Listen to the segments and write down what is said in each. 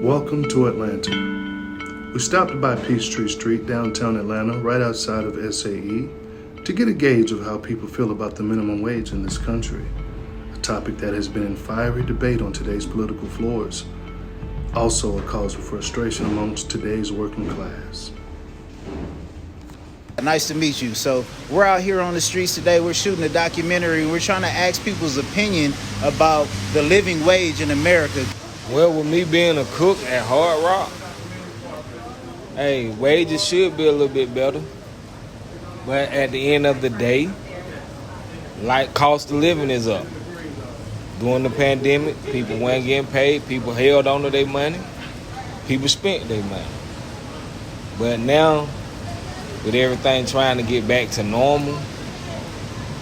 Welcome to Atlanta. We stopped by Peachtree Street, downtown Atlanta, right outside of SAE, to get a gauge of how people feel about the minimum wage in this country, a topic that has been in fiery debate on today's political floors, also a cause of frustration amongst today's working class. Nice to meet you. So we're out here on the streets today. We're shooting a documentary. We're trying to ask people's opinion about the living wage in America. Well, with me being a cook at Hard Rock, hey, wages should be a little bit better. But at the end of the day, like cost of living is up. During the pandemic, people weren't getting paid. People held on to their money. People spent their money. But now, with everything trying to get back to normal,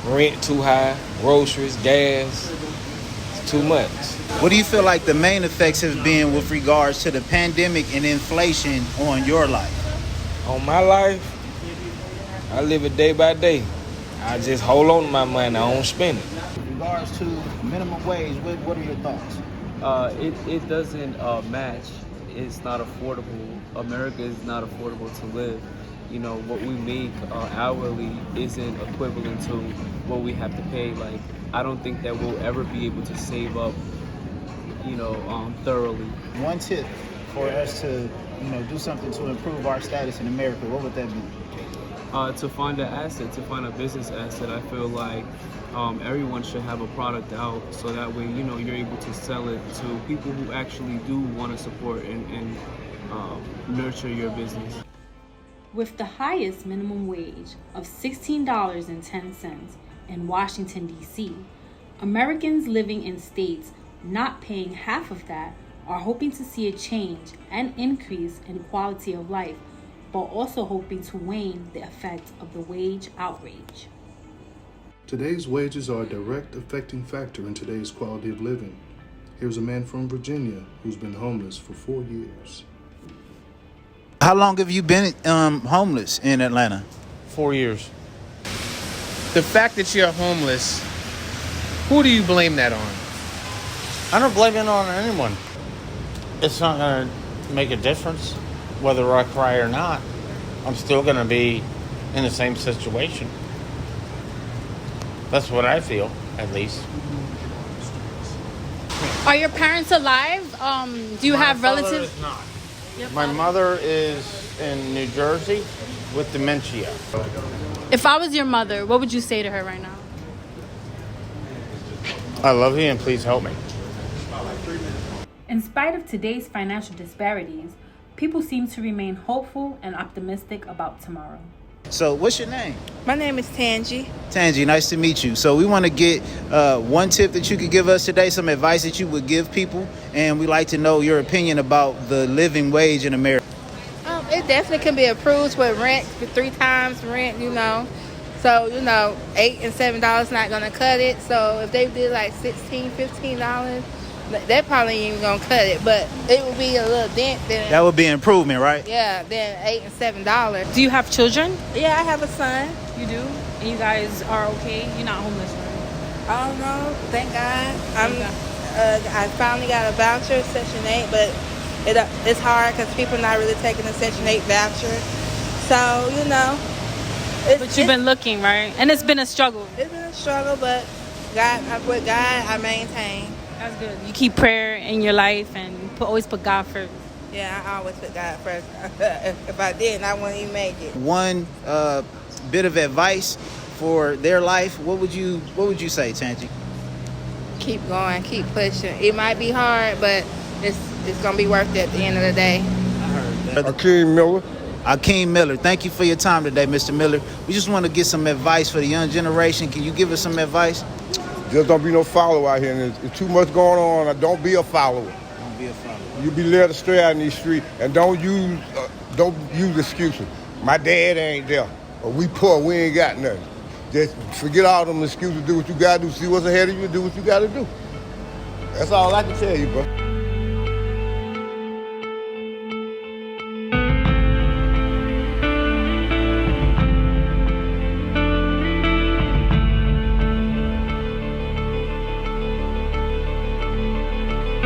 rent too high, groceries, gas, it's too much. What do you feel like the main effects have been with regards to the pandemic and inflation on your life? On my life, I live it day by day. I just hold on to my money. I don't spend it. In regards to minimum wage, what are your thoughts? It doesn't match. It's not affordable. America is not affordable to live. You know, what we make hourly isn't equivalent to what we have to pay. Like, I don't think that we'll ever be able to save up, thoroughly. One tip for us to, do something to improve our status in America, what would that be? To find an asset, to find a business asset. I feel like everyone should have a product out, so that way, you're able to sell it to people who actually do want to support and nurture your business. With the highest minimum wage of $16.10 in Washington, D.C., Americans living in states not paying half of that are hoping to see a change and increase in quality of life, but also hoping to wane the effect of the wage outrage. Today's wages are a direct affecting factor in today's quality of living. Here's a man from Virginia who's been homeless for 4 years. How long have you been homeless in Atlanta? 4 years. The fact that you're homeless, who do you blame that on? I don't blame it on anyone. It's not going to make a difference whether I cry or not. I'm still going to be in the same situation. That's what I feel, at least. Are your parents alive? Do you have relatives? My father is not. My mother is in New Jersey with dementia. If I was your mother, what would you say to her right now? I love you and please help me. In spite of today's financial disparities, people seem to remain hopeful and optimistic about tomorrow. So what's your name? My name is Tangi. Tangi, nice to meet you. So we want to get one tip that you could give us today, some advice that you would give people, and we'd like to know your opinion about the living wage in America. It definitely can be improved with rent, for 3 times rent, So, $8 and $7 not going to cut it. So if they did like $16, $15, that probably ain't even going to cut it. But it would be a little dent. That would be an improvement, right? Yeah, then $8 and $7. Do you have children? Yeah, I have a son. You do? And you guys are okay? You're not homeless, right? I don't know. Thank God. I finally got a voucher, Section 8, but it's hard because people are not really taking the Section 8 voucher. So, But you've been looking, right? And it's been a struggle. It's been a struggle, but with God, I maintain. That's good. You keep prayer in your life and always put God first. Yeah, I always put God first. If I didn't, I wouldn't even make it. One bit of advice for their life, what would you say, Tangi? Keep going, keep pushing. It might be hard, but it's gonna be worth it at the end of the day. Akeem Miller, thank you for your time today, Mr. Miller. We just want to get some advice for the young generation. Can you give us some advice? Just don't be no follower out here. And there's too much going on. Don't be a follower. Don't be a follower. You be led astray out in these streets, and don't use excuses. My dad ain't there, or we poor, we ain't got nothing. Just forget all them excuses. Do what you gotta do. See what's ahead of you. Do what you gotta do. That's all I can tell you, bro.